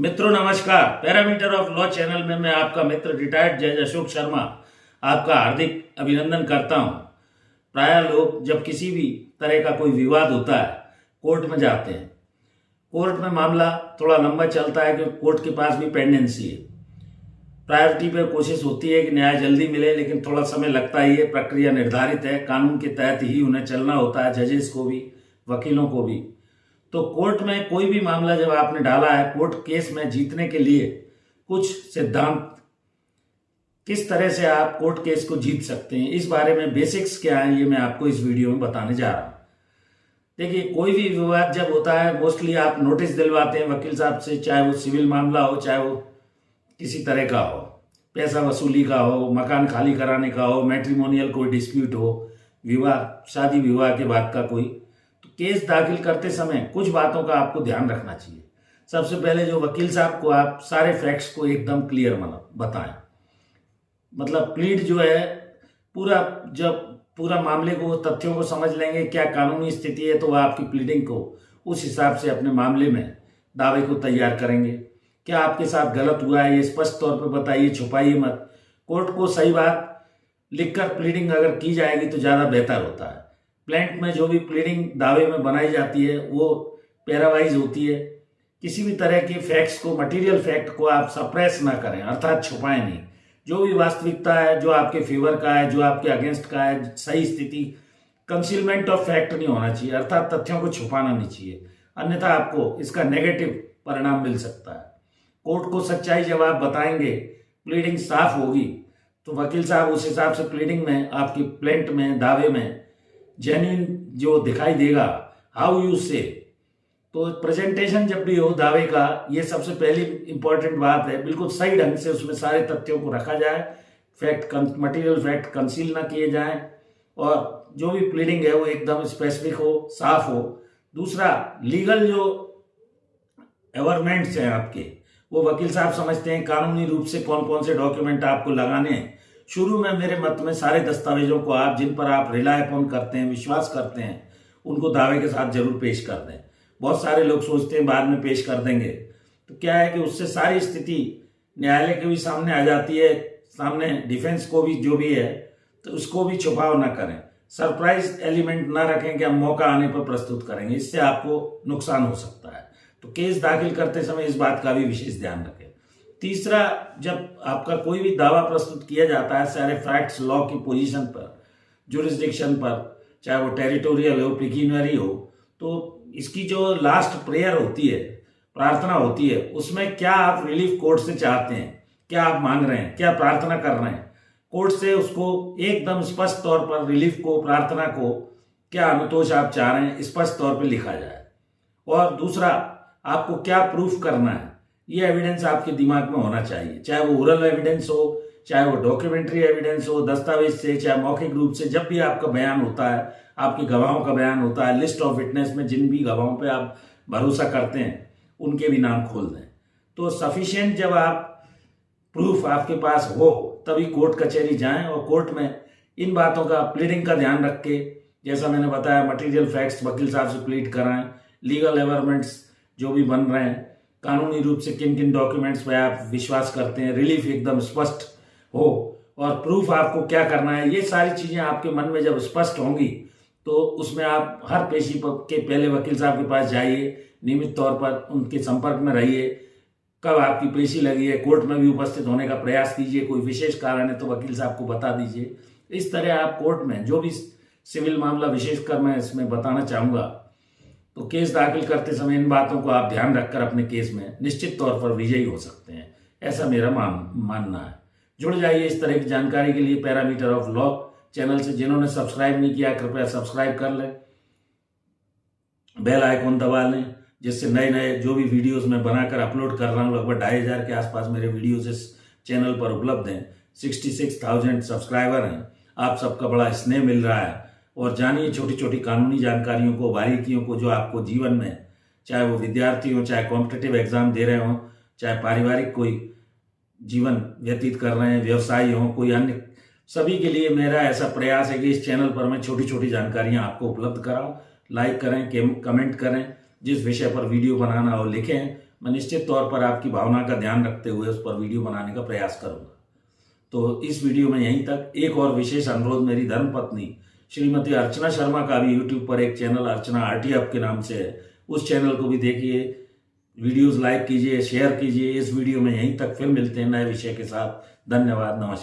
मित्रों नमस्कार। Parameter of law channel में मैं आपका मित्र रिटायर्ड जज अशोक शर्मा आपका हार्दिक अभिनंदन करता हूं। प्राय लोग जब किसी भी तरह का कोई विवाद होता है कोर्ट में जाते हैं। कोर्ट में मामला थोड़ा लंबा चलता है क्योंकि कोर्ट के पास भी पेंडेंसी है। प्रायोरिटी पे कोशिश होती है कि न्याय जल्दी मिले, लेकिन थोड़ा समय लगता ही है। प्रक्रिया निर्धारित है, कानून के तहत ही उन्हें चलना होता है, जजेस को भी वकीलों को भी। तो कोर्ट में कोई भी मामला जब आपने डाला है, कोर्ट केस में जीतने के लिए कुछ सिद्धांत, किस तरह से आप कोर्ट केस को जीत सकते हैं, इस बारे में बेसिक्स क्या है ये मैं आपको इस वीडियो में बताने जा रहा हूं। देखिए, कोई भी विवाद जब होता है मोस्टली आप नोटिस दिलवाते हैं वकील साहब से, चाहे वो सिविल मामला हो, चाहे वो किसी तरह का हो, पैसा वसूली का हो, मकान खाली कराने का हो, मैट्रिमोनियल कोई डिस्प्यूट हो, विवाह शादी विवाह के बाद का कोई, तो केस दाखिल करते समय कुछ बातों का आपको ध्यान रखना चाहिए। सबसे पहले जो वकील साहब को आप सारे फैक्ट्स को एकदम क्लियर बताएं। मतलब प्लीड जो है जब पूरा मामले को, तथ्यों को समझ लेंगे, क्या कानूनी स्थिति है, तो वह आपकी प्लीडिंग को उस हिसाब से अपने मामले में दावे को तैयार करेंगे। क्या आपके साथ गलत हुआ है ये स्पष्ट तौर पर बताइए, छुपाइए मत। कोर्ट को सही बात लिखकर प्लीडिंग अगर की जाएगी तो ज़्यादा बेहतर होता है। प्लेंट में जो भी प्लीडिंग दावे में बनाई जाती है वो पैरावाइज होती है। किसी भी तरह के फैक्ट्स को, मटेरियल फैक्ट को आप सप्रेस ना करें, अर्थात छुपाएं नहीं। जो भी वास्तविकता है, जो आपके फेवर का है, जो आपके अगेंस्ट का है, सही स्थिति, कंसीलमेंट ऑफ फैक्ट नहीं होना चाहिए, अर्थात तथ्यों को छुपाना नहीं चाहिए, अन्यथा आपको इसका नेगेटिव परिणाम मिल सकता है। कोर्ट को सच्चाई जब आप बताएंगे, प्लीडिंग साफ होगी, तो वकील साहब उस हिसाब से प्लीडिंग में, आपकी प्लेंट में, दावे में जेन्युइन जो दिखाई देगा, हाउ यू से। तो प्रेजेंटेशन जब भी हो दावे का, ये सबसे पहली इंपॉर्टेंट बात है। बिल्कुल सही ढंग से उसमें सारे तथ्यों को रखा जाए, फैक्ट, मटेरियल फैक्ट कंसील ना किए जाएं, और जो भी प्लीडिंग है वो एकदम स्पेसिफिक हो, साफ हो। दूसरा, लीगल जो एवरमेंट्स हैं आपके, वो वकील साहब समझते हैं कानूनी रूप से कौन कौन से डॉक्यूमेंट आपको लगाने हैं। शुरू में मेरे मत में सारे दस्तावेजों को आप, जिन पर आप रिलाय अपॉन करते हैं, विश्वास करते हैं, उनको दावे के साथ जरूर पेश कर दें। बहुत सारे लोग सोचते हैं बाद में पेश कर देंगे, तो क्या है कि उससे सारी स्थिति न्यायालय के भी सामने आ जाती है, सामने डिफेंस को भी जो भी है, तो उसको भी छुपाव ना करें, सरप्राइज एलिमेंट ना रखें कि हम मौका आने पर प्रस्तुत करेंगे, इससे आपको नुकसान हो सकता है। तो केस दाखिल करते समय इस बात का भी विशेष ध्यान रखें। तीसरा, जब आपका कोई भी दावा प्रस्तुत किया जाता है, सारे फैक्ट्स लॉ की पोजीशन पर, जुरिस्डिक्शन पर, चाहे वो टेरिटोरियल हो, पिक्यूनियरी हो, तो इसकी जो लास्ट प्रेयर होती है, प्रार्थना होती है, उसमें क्या आप रिलीफ कोर्ट से चाहते हैं, क्या आप मांग रहे हैं, क्या प्रार्थना कर रहे हैं, कोर्ट से उसको एकदम स्पष्ट तौर पर रिलीफ को, प्रार्थना को, क्या अनुतोष आप चाह रहे हैं, स्पष्ट तौर पर लिखा जाए। और दूसरा, आपको क्या प्रूफ करना है, ये एविडेंस आपके दिमाग में होना चाहिए, चाहे वो ओरल एविडेंस हो, चाहे वो डॉक्यूमेंट्री एविडेंस हो, दस्तावेज से, चाहे मौखिक रूप से। जब भी आपका बयान होता है, आपके गवाहों का बयान होता है, लिस्ट ऑफ विटनेस में जिन भी गवाहों पे आप भरोसा करते हैं उनके भी नाम खोल दें। तो सफिशिएंट जब आप प्रूफ आपके पास हो तभी कोर्ट कचहरी जाएं, और कोर्ट में इन बातों का, प्लीडिंग का ध्यान रख के, जैसा मैंने बताया, मटीरियल फैक्ट्स वकील साहब से प्लीड कराएं, लीगल एवरमेंट्स जो भी बन रहे हैं, कानूनी रूप से किन किन डॉक्यूमेंट्स पे आप विश्वास करते हैं, रिलीफ एकदम स्पष्ट हो, और प्रूफ आपको क्या करना है, ये सारी चीजें आपके मन में जब स्पष्ट होंगी तो उसमें आप हर पेशी के पहले वकील साहब के पास जाइए, नियमित तौर पर उनके संपर्क में रहिए। कब आपकी पेशी लगी है, कोर्ट में भी उपस्थित होने का प्रयास कीजिए, कोई विशेष कारण है तो वकील साहब को बता दीजिए। इस तरह आप कोर्ट में जो भी सिविल मामला, विशेषकर मैं इसमें बताना चाहूंगा, तो केस दाखिल करते समय इन बातों को आप ध्यान रखकर अपने केस में निश्चित तौर पर विजयी हो सकते हैं, ऐसा मेरा मानना है। जुड़ जाइए इस तरह की जानकारी के लिए पैरामीटर ऑफ लॉ चैनल से। जिन्होंने सब्सक्राइब नहीं किया कृपया सब्सक्राइब कर लें, बेल आइकॉन दबा लें, जिससे नए नए जो भी वीडियोस मैं बनाकर अपलोड कर रहा हूँ, लगभग 2500 के आसपास मेरे वीडियोस इस चैनल पर उपलब्ध हैं। 66,000 सब्सक्राइबर हैं। आप सबका बड़ा स्नेह मिल रहा है, और जानिए छोटी छोटी कानूनी जानकारियों को, बारीकियों को, जो आपको जीवन में, चाहे वो विद्यार्थी हो, चाहे कॉम्पिटिटिव एग्जाम दे रहे हो, चाहे पारिवारिक कोई जीवन व्यतीत कर रहे हैं, व्यवसायी हो, कोई अन्य, सभी के लिए मेरा ऐसा प्रयास है कि इस चैनल पर मैं छोटी छोटी जानकारियां आपको उपलब्ध कराऊं। लाइक करें, कमेंट करें, जिस विषय पर वीडियो बनाना हो लिखें, मैं निश्चित तौर पर आपकी भावना का ध्यान रखते हुए उस पर वीडियो बनाने का प्रयास करूंगा। तो इस वीडियो में यहीं तक। एक और विशेष अनुरोध, मेरी धर्मपत्नी श्रीमती अर्चना शर्मा का भी यूट्यूब पर एक चैनल अर्चना आरटीएफ के नाम से है, उस चैनल को भी देखिए, वीडियोस लाइक कीजिए, शेयर कीजिए। इस वीडियो में यहीं तक, फिर मिलते हैं नए विषय के साथ। धन्यवाद, नमस्कार।